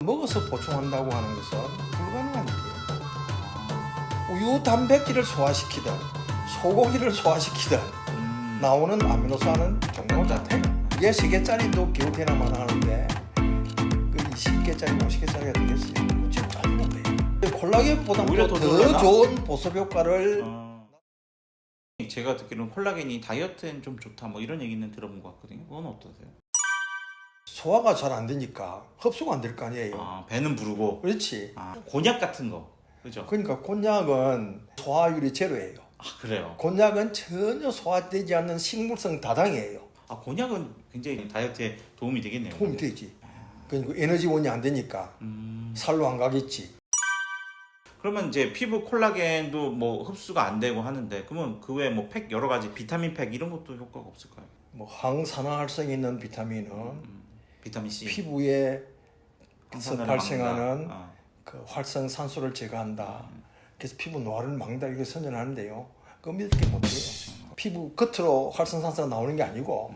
먹어서 보충한다고 하는 것은 불가능한 일이에요. 우유 단백질을 소화시키든 소고기를 소화시키든 나오는 아미노산은 종류가 같아요. 이게 3개짜리도 겨우 되나마나 하는데 그 20개짜리, 50개짜리가 되겠어요. 지금 짧은 거예요. 콜라겐보다 오히려 더 좋은 보습 효과를 제가 듣기로는 콜라겐이 다이어트엔 좀 좋다 뭐 이런 얘기는 들어본 것 같거든요. 그건 어떠세요? 소화가 잘 안 되니까 흡수가 안 될 거 아니에요. 배는 부르고. 그렇지. 곤약 같은 거. 그죠? 그러니까 곤약은 소화율이 제로예요. 그래요? 곤약은 전혀 소화되지 않는 식물성 다당이에요. 곤약은 굉장히 다이어트에 도움이 되겠네요. 도움이 되지. 그러니까 에너지원이 안 되니까 살로 안 가겠지. 그러면 이제 피부 콜라겐도 뭐 흡수가 안 되고 하는데 그러면 그 외에 뭐 팩 여러 가지 비타민 팩 이런 것도 효과가 없을까요? 뭐 항산화 활성이 있는 비타민은 비타민 C. 피부에 항산화를 발생하는 막는다. 그 활성산소를 제거한다. 그래서 피부 노화를 막는다 이렇게 선전하는데요. 그거 믿을 게 못돼요. 피부 겉으로 활성산소가 나오는 게 아니고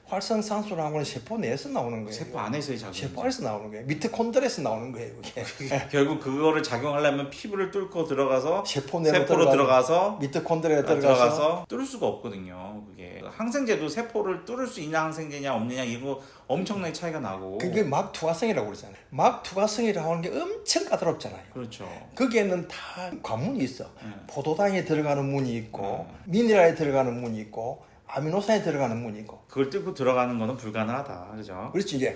활성산소라고 하는 세포 내에서 나오는 거예요. 세포 안에서의 작용. 세포 안에서 나오는 거예요. 미토콘드리아에서 나오는 거예요. 그게. 결국 그거를 작용하려면 피부를 뚫고 들어가서 세포 내로 세포로 들어가서 미토콘드리아 들어가서 뚫을 수가 없거든요. 그게 항생제도 세포를 뚫을 수 있는 항생제냐 없느냐 이거 엄청나게 차이가 나고. 그게 막 투과성이라고 그러잖아요. 막 투과성이라고 하는 게 엄청 까다롭잖아요. 그렇죠. 거기에는 다 관문이 있어. 포도당에 들어가는 문이 있고 미네랄에 들어가는 문이 있고 아미노산에 들어가는 문이 있고. 그걸 뚫고 들어가는 거는 불가능하다. 그죠? 그렇지. 이제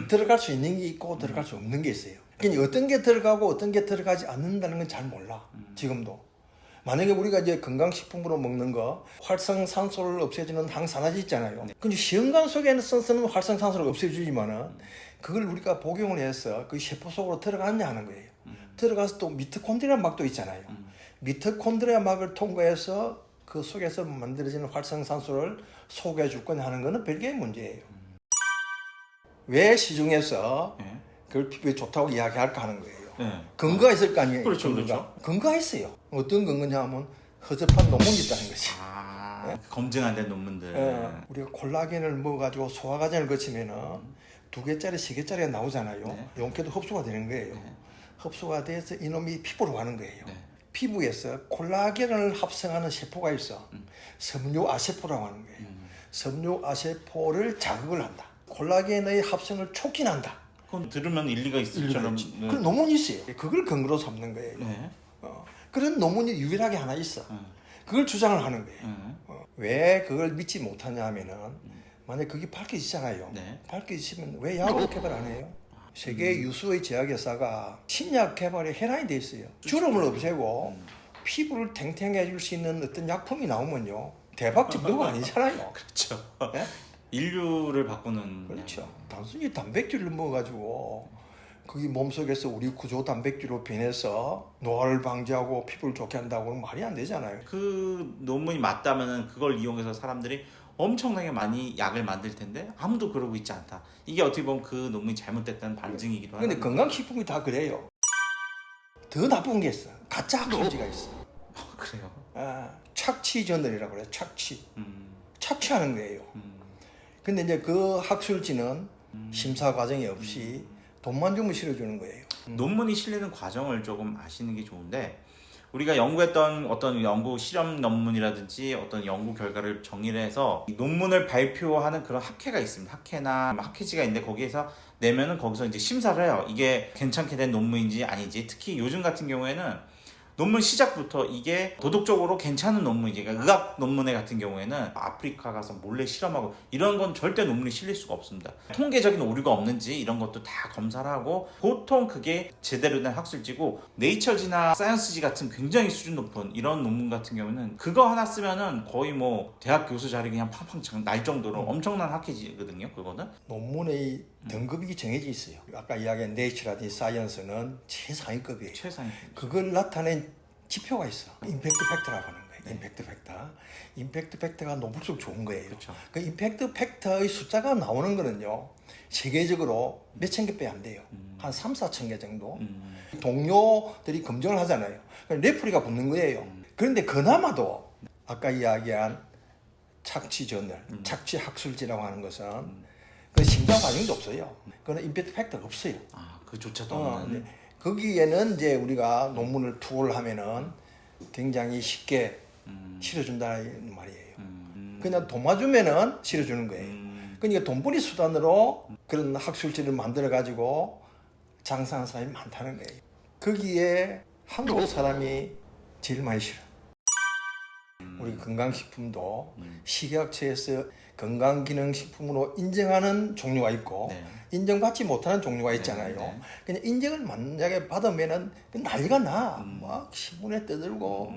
들어갈 수 있는 게 있고 들어갈 수 없는 게 있어요. 그러니까 어떤 게 들어가고 어떤 게 들어가지 않는다는 건 잘 몰라. 지금도. 만약에 우리가 이제 건강식품으로 먹는 거 활성산소를 없애주는 항산화제 있잖아요. 근데 시험관 속에는 쓰는 활성산소를 없애주지만은 그걸 우리가 복용을 해서 그 세포 속으로 들어갔냐 하는 거예요. 들어가서 또 미토콘드리아 막도 있잖아요. 미토콘드리아 막을 통과해서 그 속에서 만들어지는 활성산소를 소개해줄 거냐 하는 거는 별개의 문제예요. 왜 시중에서 그걸 피부에 좋다고 이야기할까 하는 거예요. 근거가 있을 거 아니에요. 그렇죠, 근거가. 그렇죠. 근거가 있어요. 어떤 근거냐 하면 허접한 논문이 있다는 거지. 검증 안 된 논문들. 우리가 콜라겐을 먹어가지고 소화 과정을 거치면은 2개짜리, 3개짜리가 나오잖아요. 용케도 흡수가 되는 거예요. 흡수가 돼서 이놈이 피부로 가는 거예요. 피부에서 콜라겐을 합성하는 세포가 있어. 섬유아세포라고 하는 거예요. 섬유아세포를 자극을 한다. 콜라겐의 합성을 촉진한다. 그건 들으면 일리가 있을 줄은. 그런 논문이 있어요. 그걸 근거로 삼는 거예요. 그런 논문이 유일하게 하나 있어. 그걸 주장을 하는 거예요. 왜 그걸 믿지 못하냐 하면은 만약 그게 밝혀지잖아요. 밝혀지면 왜 약을 개발 안 해요? 세계 유수의 제약회사가 신약 개발에 혈안이 돼 있어요. 주름을 없애고 피부를 탱탱해 줄 수 있는 어떤 약품이 나오면요. 대박 정도가 아니잖아요. 그렇죠. 예? 인류를 바꾸는. 그렇죠. 단순히 단백질을 먹어가지고 그게 몸속에서 우리 구조 단백질로 변해서 노화를 방지하고 피부를 좋게 한다고는 말이 안 되잖아요. 그 논문이 맞다면은 그걸 이용해서 사람들이 엄청나게 많이 약을 만들 텐데 아무도 그러고 있지 않다. 이게 어떻게 보면 그 논문이 잘못됐다는 반증이기도 하는데. 근데 건강식품이 다 그래요. 더 나쁜 게 있어. 가짜 학술지가 있어. 그래요? 착취 저널이라고 그래요. 착취. 착취하는 거예요. 근데 이제 그 학술지는 심사 과정이 없이 돈만 주면 실어주는 거예요. 논문이 실리는 과정을 조금 아시는 게 좋은데 우리가 연구했던 어떤 연구 실험 논문이라든지 어떤 연구 결과를 정의를 해서 논문을 발표하는 그런 학회가 있습니다. 학회나 학회지가 있는데 거기에서 내면은 거기서 이제 심사를 해요. 이게 괜찮게 된 논문인지 아닌지. 특히 요즘 같은 경우에는 논문 시작부터 이게 도덕적으로 괜찮은 논문이지. 그러니까 의학 논문에 같은 경우에는 아프리카 가서 몰래 실험하고 이런 건 절대 논문이 실릴 수가 없습니다. 통계적인 오류가 없는지 이런 것도 다 검사를 하고 보통 그게 제대로 된 학술지고 네이처지나 사이언스지 같은 굉장히 수준 높은 이런 논문 같은 경우는 그거 하나 쓰면은 거의 뭐 대학 교수 자리 그냥 팡팡 날 정도로 엄청난 학회지거든요. 그거는 논문의 등급이 정해져 있어요. 아까 이야기한 네이처라든지 사이언스는 최상위급이에요. 그걸 나타낸 지표가 있어. 임팩트 팩터라고 하는 거예요. 임팩트 팩터. 임팩트 팩터가 높을수록 좋은 거예요. 그렇죠. 그 임팩트 팩터의 숫자가 나오는 거는요. 세계적으로 몇천 개 빼 안 돼요. 한 3, 4천 개 정도. 동료들이 검증을 하잖아요. 레프리가 붙는 거예요. 그런데 그나마도 아까 이야기한 착취 저널, 착취 학술지라고 하는 것은 그 심사 과정도 없어요. 그거는 임팩트 팩터가 없어요. 그조차도 없는. 네. 거기에는 이제 우리가 논문을 투고를 하면은 굉장히 쉽게 실어준다는 말이에요. 그냥 도와주면은 실어주는 거예요. 그러니까 돈벌이 수단으로 그런 학술지를 만들어 가지고 장사하는 사람이 많다는 거예요. 거기에 한국 사람이 제일 많이 싫어. 우리 건강식품도 식약처에서 건강기능식품으로 인정하는 종류가 있고 네. 인정받지 못하는 종류가 있잖아요. 네. 그냥 인정을 만약에 받으면은 난리가 나. 막 신문에 떠들고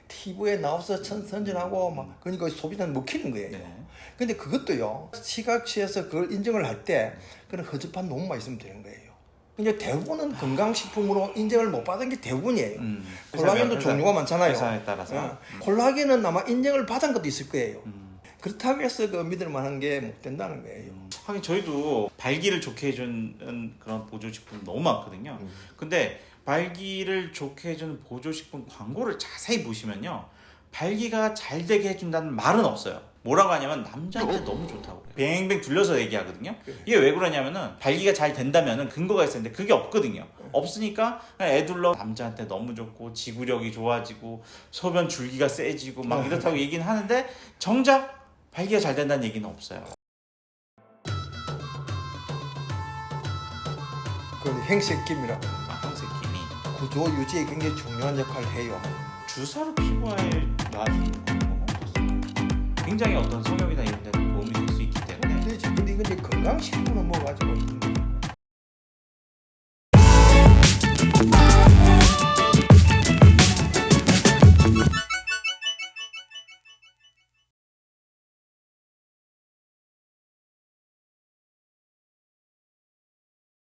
TV에 나와서 선전하고 막 그러니까 소비자는 먹히는 거예요. 네. 근데 그것도요. 식약처에서 그걸 인정을 할 때 그런 허접한 논문만 있으면 되는 거예요. 근데 대부분은 건강식품으로 인정을 못 받은 게 대부분이에요. 콜라겐도 종류가 많잖아요. 회사에 따라서. 콜라겐은 아마 인정을 받은 것도 있을 거예요. 그렇다고 해서 그 믿을 만한 게 못 된다는 거예요. 하긴 저희도 발기를 좋게 해주는 그런 보조식품 너무 많거든요. 근데 발기를 좋게 해주는 보조식품 광고를 자세히 보시면요, 발기가 잘 되게 해준다는 말은 없어요. 뭐라고 하냐면 남자한테 너무 좋다고 그래요. 뱅뱅 둘러서 얘기하거든요. 이게 왜 그러냐면은 발기가 잘 된다면은 근거가 있어야 되는데 그게 없거든요. 없으니까 그냥 애둘러 남자한테 너무 좋고 지구력이 좋아지고 소변 줄기가 세지고 막 이렇다고 얘기는 하는데 정작 발기가 잘 된다는 얘기는 없어요. 그 행색김이라고 항색힘이 구조 유지에 굉장히 중요한 역할을 해요. 주사로 피부에 놔주는 건 굉장히 어떤 성형이나 이런 데는 도움이 될 수 있기 때문에. 근데 이건 이제 건강식품으로 먹어가지고